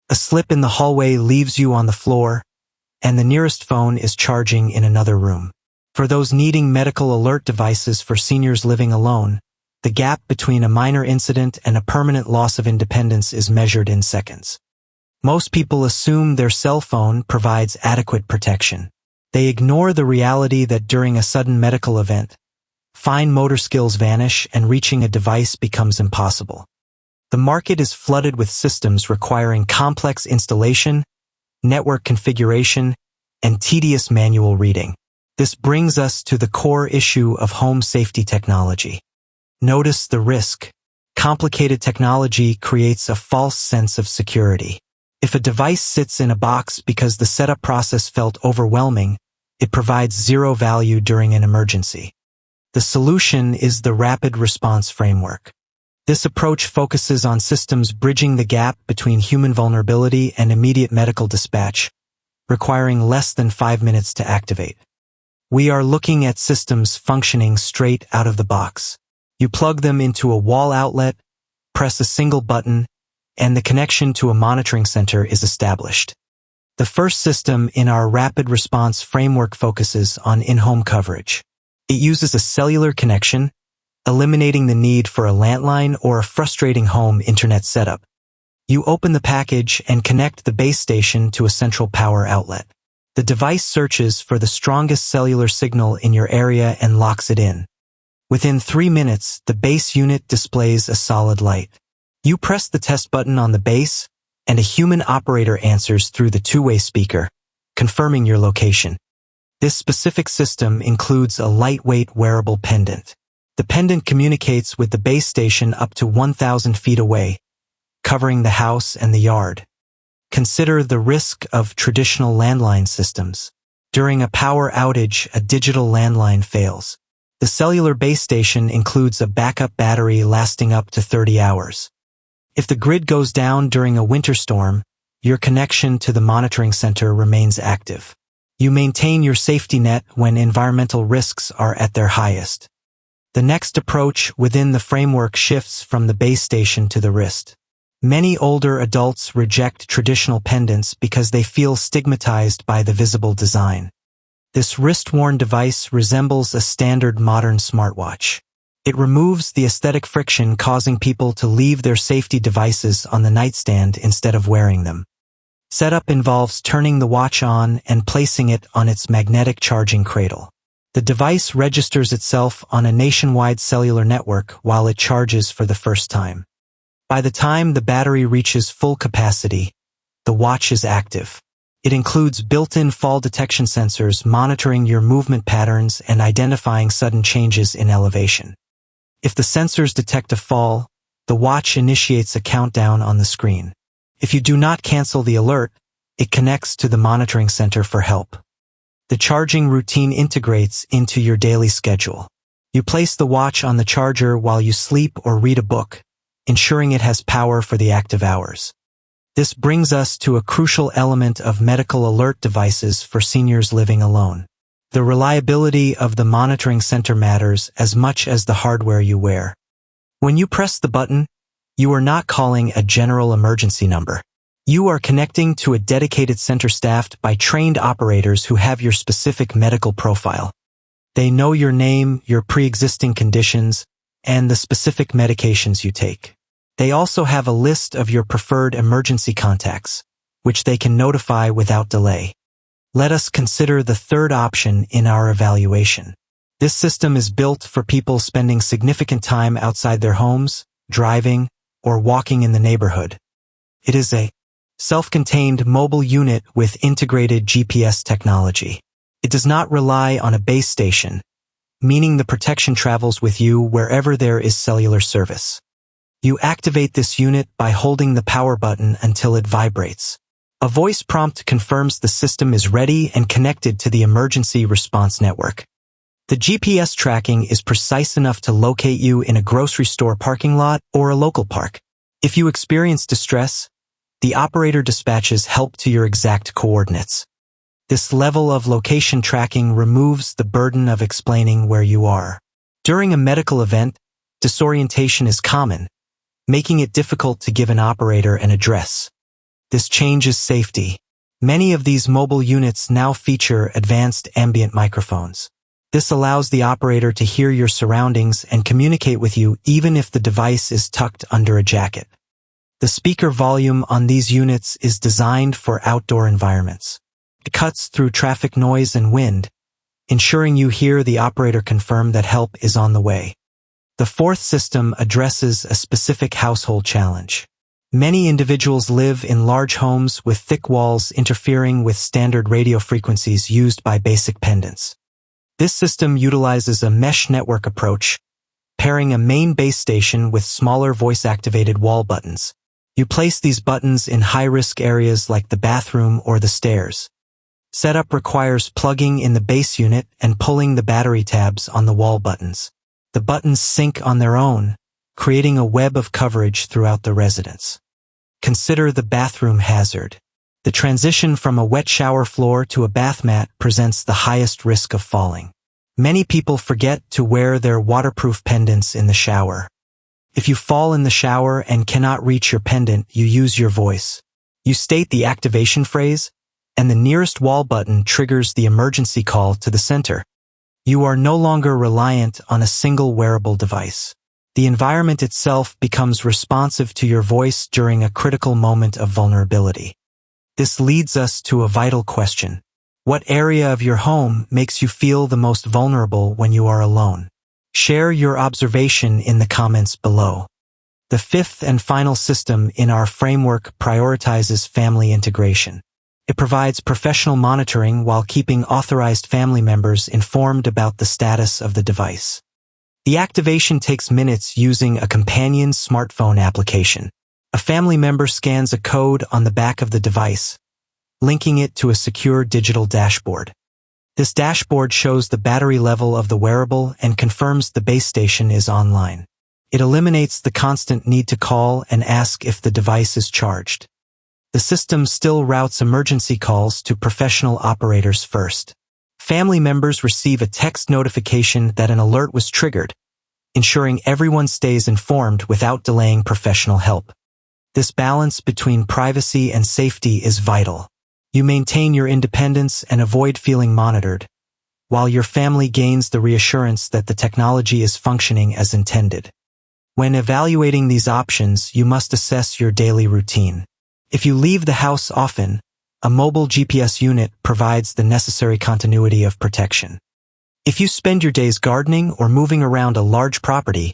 A slip in the hallway leaves you on the floor, and the nearest phone is charging in another room. For those needing medical alert devices for seniors living alone, the gap between a minor incident and a permanent loss of independence is measured in seconds. Most people assume their cell phone provides adequate protection. They ignore the reality that during a sudden medical event, fine motor skills vanish and reaching a device becomes impossible. The market is flooded with systems requiring complex installation, network configuration, and tedious manual reading. This brings us to the core issue of home safety technology. Notice the risk. Complicated technology creates a false sense of security. If a device sits in a box because the setup process felt overwhelming, it provides zero value during an emergency. The solution is the Rapid Response Framework. This approach focuses on systems bridging the gap between human vulnerability and immediate medical dispatch, requiring less than 5 minutes to activate. We are looking at systems functioning straight out of the box. You plug them into a wall outlet, press a single button, and the connection to a monitoring center is established. The first system in our Rapid Response Framework focuses on in-home coverage. It uses a cellular connection, eliminating the need for a landline or a frustrating home internet setup. You open the package and connect the base station to a central power outlet. The device searches for the strongest cellular signal in your area and locks it in. Within 3 minutes, the base unit displays a solid light. You press the test button on the base, and a human operator answers through the two-way speaker, confirming your location. This specific system includes a lightweight wearable pendant. The pendant communicates with the base station up to 1,000 feet away, covering the house and the yard. Consider the risk of traditional landline systems. During a power outage, a digital landline fails. The cellular base station includes a backup battery lasting up to 30 hours. If the grid goes down during a winter storm, your connection to the monitoring center remains active. You maintain your safety net when environmental risks are at their highest. The next approach within the framework shifts from the base station to the wrist. Many older adults reject traditional pendants because they feel stigmatized by the visible design. This wrist-worn device resembles a standard modern smartwatch. It removes the aesthetic friction, causing people to leave their safety devices on the nightstand instead of wearing them. Setup involves turning the watch on and placing it on its magnetic charging cradle. The device registers itself on a nationwide cellular network while it charges for the first time. By the time the battery reaches full capacity, the watch is active. It includes built-in fall detection sensors monitoring your movement patterns and identifying sudden changes in elevation. If the sensors detect a fall, the watch initiates a countdown on the screen. If you do not cancel the alert, it connects to the monitoring center for help. The charging routine integrates into your daily schedule. You place the watch on the charger while you sleep or read a book, ensuring it has power for the active hours. This brings us to a crucial element of medical alert devices for seniors living alone. The reliability of the monitoring center matters as much as the hardware you wear. When you press the button, you are not calling a general emergency number. You are connecting to a dedicated center staffed by trained operators who have your specific medical profile. They know your name, your pre-existing conditions, and the specific medications you take. They also have a list of your preferred emergency contacts, which they can notify without delay. Let us consider the third option in our evaluation. This system is built for people spending significant time outside their homes, driving, or walking in the neighborhood. It is a self-contained mobile unit with integrated GPS technology. It does not rely on a base station, meaning the protection travels with you wherever there is cellular service. You activate this unit by holding the power button until it vibrates. A voice prompt confirms the system is ready and connected to the emergency response network. The GPS tracking is precise enough to locate you in a grocery store parking lot or a local park. If you experience distress, the operator dispatches help to your exact coordinates. This level of location tracking removes the burden of explaining where you are. During a medical event, disorientation is common, making it difficult to give an operator an address. This changes safety. Many of these mobile units now feature advanced ambient microphones. This allows the operator to hear your surroundings and communicate with you even if the device is tucked under a jacket. The speaker volume on these units is designed for outdoor environments. It cuts through traffic noise and wind, ensuring you hear the operator confirm that help is on the way. The fourth system addresses a specific household challenge. Many individuals live in large homes with thick walls interfering with standard radio frequencies used by basic pendants. This system utilizes a mesh network approach, pairing a main base station with smaller voice-activated wall buttons. You place these buttons in high-risk areas like the bathroom or the stairs. Setup requires plugging in the base unit and pulling the battery tabs on the wall buttons. The buttons sync on their own, creating a web of coverage throughout the residence. Consider the bathroom hazard. The transition from a wet shower floor to a bath mat presents the highest risk of falling. Many people forget to wear their waterproof pendants in the shower. If you fall in the shower and cannot reach your pendant, you use your voice. You state the activation phrase, and the nearest wall button triggers the emergency call to the center. You are no longer reliant on a single wearable device. The environment itself becomes responsive to your voice during a critical moment of vulnerability. This leads us to a vital question. What area of your home makes you feel the most vulnerable when you are alone? Share your observation in the comments below. The fifth and final system in our framework prioritizes family integration. It provides professional monitoring while keeping authorized family members informed about the status of the device. The activation takes minutes using a companion smartphone application. A family member scans a code on the back of the device, linking it to a secure digital dashboard. This dashboard shows the battery level of the wearable and confirms the base station is online. It eliminates the constant need to call and ask if the device is charged. The system still routes emergency calls to professional operators first. Family members receive a text notification that an alert was triggered, ensuring everyone stays informed without delaying professional help. This balance between privacy and safety is vital. You maintain your independence and avoid feeling monitored, while your family gains the reassurance that the technology is functioning as intended. When evaluating these options, you must assess your daily routine. If you leave the house often, a mobile GPS unit provides the necessary continuity of protection. If you spend your days gardening or moving around a large property,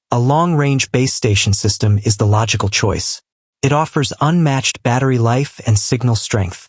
a long-range base station system is the logical choice. It offers unmatched battery life and signal strength.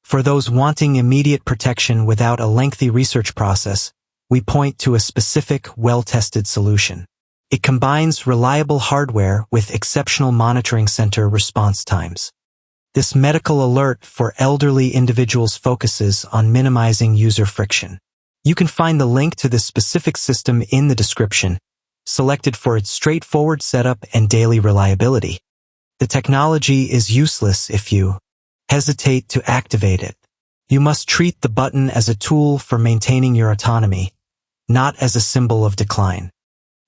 For those wanting immediate protection without a lengthy research process, we point to a specific, well-tested solution. It combines reliable hardware with exceptional monitoring center response times. This medical alert for elderly individuals focuses on minimizing user friction. You can find the link to this specific system in the description, selected for its straightforward setup and daily reliability. The technology is useless if you hesitate to activate it. You must treat the button as a tool for maintaining your autonomy, not as a symbol of decline.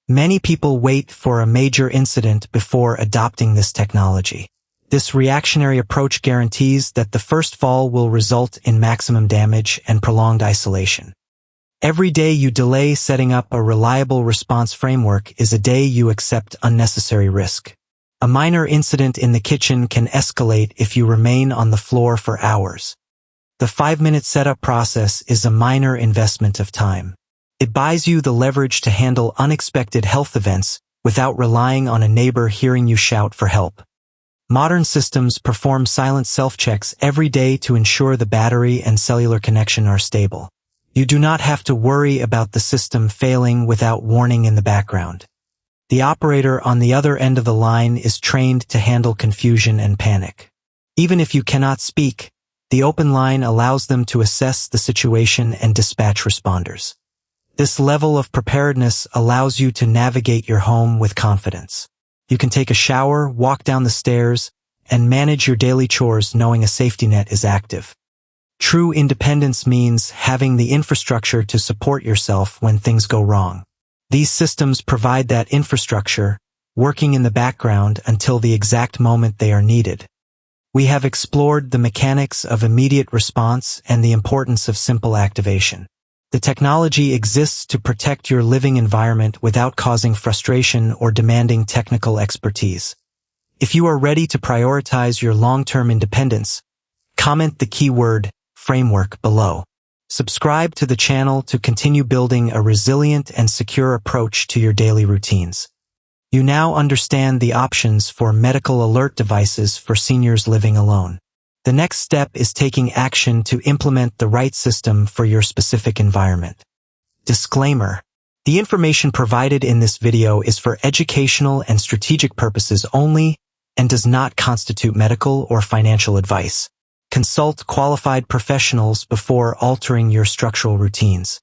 Many people wait for a major incident before adopting this technology. This reactionary approach guarantees that the first fall will result in maximum damage and prolonged isolation. Every day you delay setting up a reliable response framework is a day you accept unnecessary risk. A minor incident in the kitchen can escalate if you remain on the floor for hours. The 5-minute setup process is a minor investment of time. It buys you the leverage to handle unexpected health events without relying on a neighbor hearing you shout for help. Modern systems perform silent self-checks every day to ensure the battery and cellular connection are stable. You do not have to worry about the system failing without warning in the background. The operator on the other end of the line is trained to handle confusion and panic. Even if you cannot speak, the open line allows them to assess the situation and dispatch responders. This level of preparedness allows you to navigate your home with confidence. You can take a shower, walk down the stairs, and manage your daily chores knowing a safety net is active. True independence means having the infrastructure to support yourself when things go wrong. These systems provide that infrastructure, working in the background until the exact moment they are needed. We have explored the mechanics of immediate response and the importance of simple activation. The technology exists to protect your living environment without causing frustration or demanding technical expertise. If you are ready to prioritize your long-term independence, comment the keyword framework below. Subscribe to the channel to continue building a resilient and secure approach to your daily routines. You now understand the options for medical alert devices for seniors living alone. The next step is taking action to implement the right system for your specific environment. Disclaimer: the information provided in this video is for educational and strategic purposes only and does not constitute medical or financial advice. Consult qualified professionals before altering your structural routines.